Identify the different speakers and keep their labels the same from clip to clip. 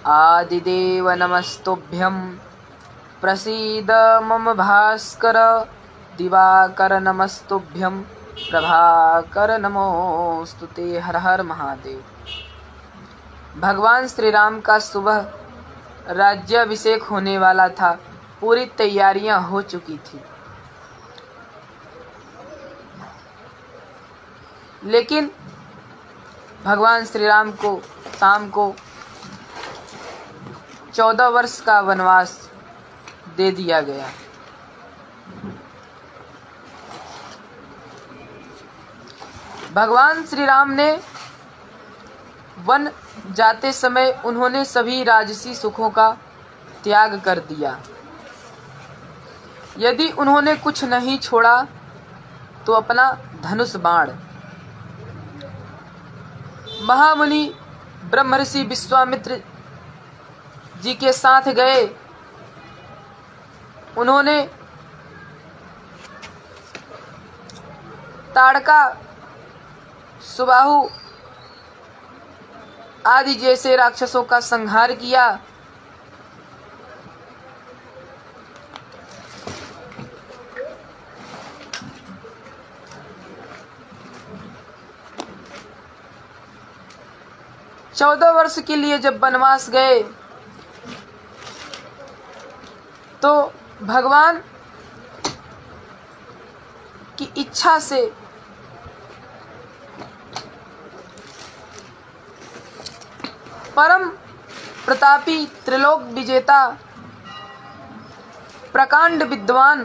Speaker 1: आदिदेव नमस्तुभ्यं प्रसीद मम भास्कर। दिवाकर नमस्तुभ्यं प्रभाकर नमोस्तुते। हर हर महादेव। भगवान श्री राम का सुबह राज्याभिषेक होने वाला था। पूरी तैयारियां हो चुकी थी, लेकिन भगवान श्री राम को शाम को 14 वर्ष का वनवास दे दिया गया। भगवान श्री राम ने वन जाते समय उन्होंने सभी राजसी सुखों का त्याग कर दिया। यदि उन्होंने कुछ नहीं छोड़ा तो अपना धनुष बाण। महामुनि ब्रह्मर्षि विश्वामित्र जी के साथ गए। उन्होंने ताड़का, सुबाहु आदि जैसे राक्षसों का संहार किया। चौदह वर्ष के लिए जब वनवास गए तो भगवान की इच्छा से परम प्रतापी त्रिलोक विजेता प्रकांड विद्वान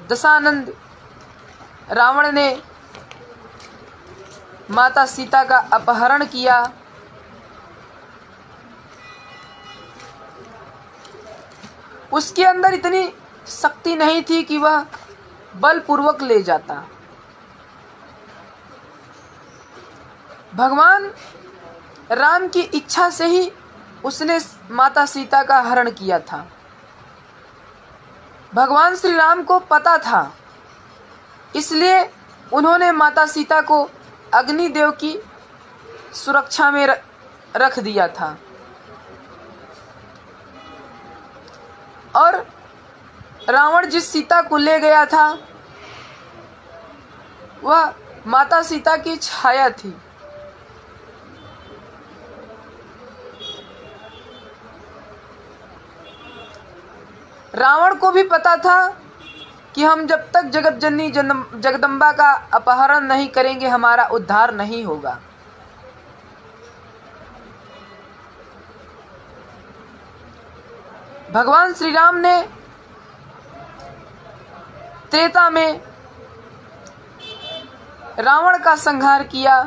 Speaker 1: दशानंद रावण ने माता सीता का अपहरण किया। उसके अंदर इतनी शक्ति नहीं थी कि वह बलपूर्वक ले जाता। भगवान राम की इच्छा से ही उसने माता सीता का हरण किया था। भगवान श्री राम को पता था, इसलिए उन्होंने माता सीता को अग्निदेव की सुरक्षा में रख दिया था और रावण जिस सीता को ले गया था वह माता सीता की छाया थी। रावण को भी पता था कि हम जब तक जगत जननी जगदम्बा का अपहरण नहीं करेंगे हमारा उद्धार नहीं होगा। भगवान श्री राम ने त्रेता में रावण का संहार किया।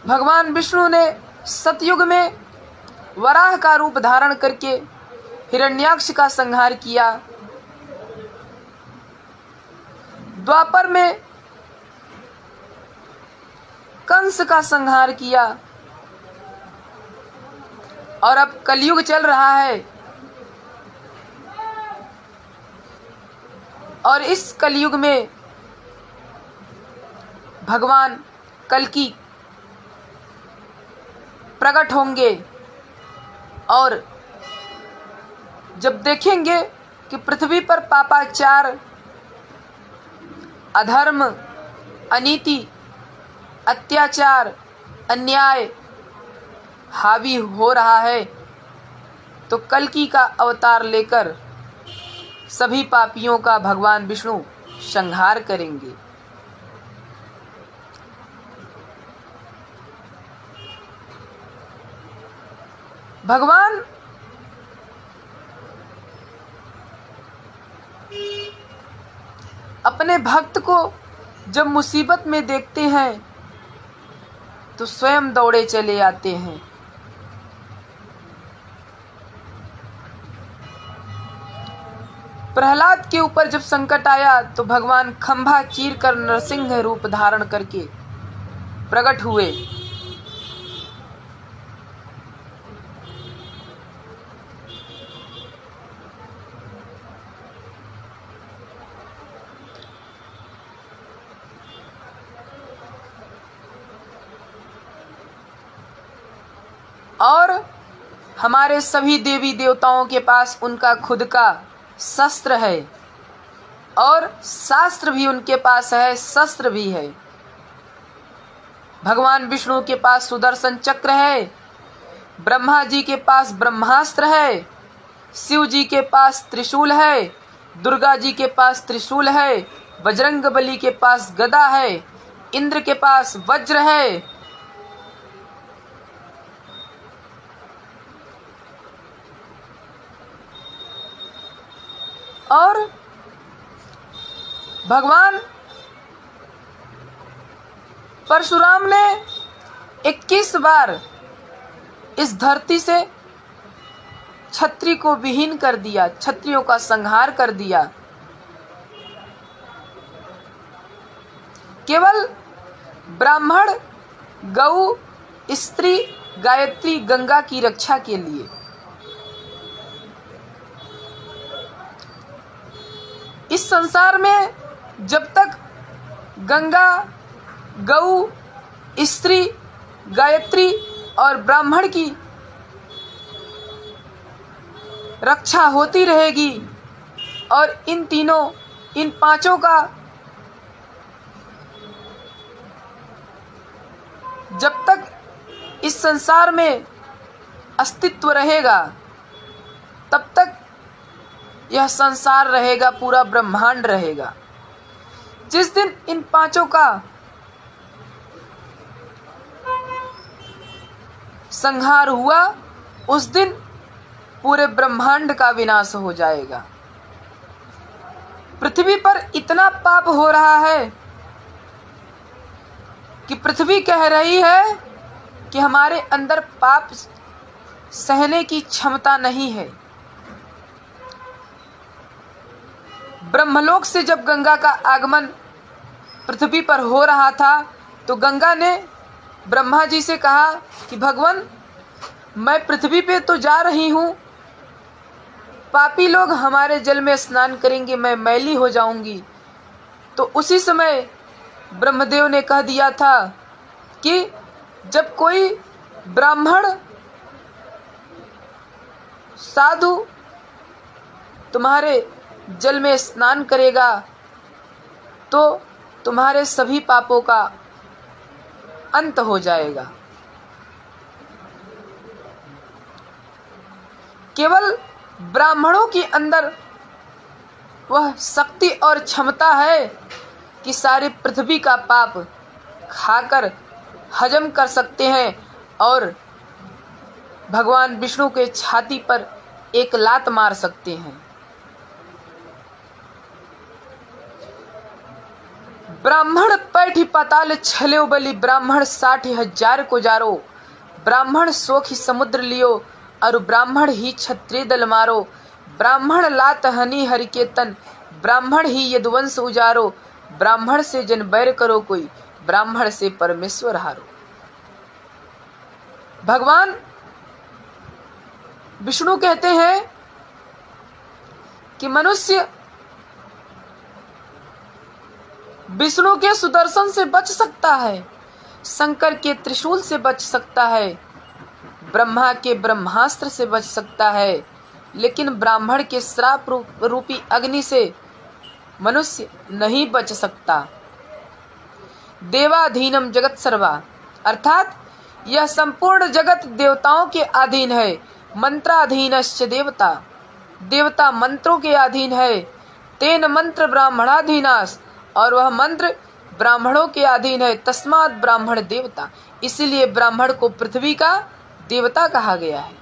Speaker 1: भगवान विष्णु ने सतयुग में वराह का रूप धारण करके हिरण्याक्ष का संहार किया। द्वापर में कंस का संहार किया और अब कलयुग चल रहा है और इस कलयुग में भगवान कल्कि प्रकट होंगे और जब देखेंगे कि पृथ्वी पर पापाचार, अधर्म, अनीति, अत्याचार, अन्याय हावी हो रहा है तो कल्कि का अवतार लेकर सभी पापियों का भगवान विष्णु संहार करेंगे। भगवान अपने भक्त को जब मुसीबत में देखते हैं तो स्वयं दौड़े चले आते हैं। प्रहलाद के ऊपर जब संकट आया तो भगवान खंभा चीर कर नरसिंह रूप धारण करके प्रकट हुए। और हमारे सभी देवी देवताओं के पास उनका खुद का शस्त्र है और शास्त्र भी उनके पास है, शस्त्र भी है। भगवान विष्णु के पास सुदर्शन चक्र है, ब्रह्मा जी के पास ब्रह्मास्त्र है, शिव जी के पास त्रिशूल है, दुर्गा जी के पास त्रिशूल है, बजरंगबली के पास गदा है, इंद्र के पास वज्र है। और भगवान परशुराम ने 21 बार इस धरती से क्षत्रिय को विहीन कर दिया, क्षत्रियों का संहार कर दिया। केवल ब्राह्मण, गौ, स्त्री, गायत्री, गंगा की रक्षा के लिए। इस संसार में जब तक गंगा, गौ, स्त्री, गायत्री और ब्राह्मण की रक्षा होती रहेगी और इन पांचों का जब तक इस संसार में अस्तित्व रहेगा तब तक यह संसार रहेगा, पूरा ब्रह्मांड रहेगा। जिस दिन इन पांचों का संहार हुआ उस दिन पूरे ब्रह्मांड का विनाश हो जाएगा। पृथ्वी पर इतना पाप हो रहा है कि पृथ्वी कह रही है कि हमारे अंदर पाप सहने की क्षमता नहीं है। ब्रह्मलोक से जब गंगा का आगमन पृथ्वी पर हो रहा था तो गंगा ने ब्रह्मा जी से कहा कि भगवान, मैं पृथ्वी पे तो जा रही हूं, पापी लोग हमारे जल में स्नान करेंगे, मैं मैली हो जाऊंगी। तो उसी समय ब्रह्मदेव ने कह दिया था कि जब कोई ब्राह्मण, साधु तुम्हारे जल में स्नान करेगा तो तुम्हारे सभी पापों का अंत हो जाएगा। केवल ब्राह्मणों के अंदर वह शक्ति और क्षमता है कि सारी पृथ्वी का पाप खाकर हजम कर सकते हैं और भगवान विष्णु के छाती पर एक लात मार सकते हैं। ब्राह्मण पैठी पाताल छल्यो बलि, ब्राह्मण 60,000 को जारो, ब्राह्मण सोखी समुद्र लियो और ब्राह्मण ही क्षत्रिय दल मारो, ब्राह्मण लात हनी हरिकेतन, ब्राह्मण ही यदुवंश उजारो, ब्राह्मण से जन बैर करो कोई, ब्राह्मण से परमेश्वर हारो। भगवान विष्णु कहते हैं कि मनुष्य विष्णु के सुदर्शन से बच सकता है, शंकर के त्रिशूल से बच सकता है, ब्रह्मा के ब्रह्मास्त्र से बच सकता है, लेकिन ब्राह्मण के श्राप रूपी अग्नि से मनुष्य नहीं बच सकता। देवाधीनम जगत सर्वा, अर्थात यह संपूर्ण जगत देवताओं के अधीन है। मंत्राधीनश्च देवता, देवता मंत्रों के अधीन है। तेन मंत्र ब्राह्मणाधीनास, और वह मंत्र ब्राह्मणों के अधीन है। तस्मात् ब्राह्मण देवता, इसीलिए ब्राह्मण को पृथ्वी का देवता कहा गया है।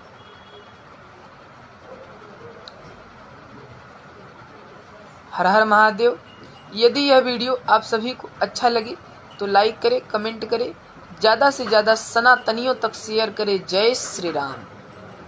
Speaker 1: हर हर महादेव। यदि यह वीडियो आप सभी को अच्छा लगे तो लाइक करें, कमेंट करें, ज्यादा से ज्यादा सनातनियों तक शेयर करें। जय श्री राम।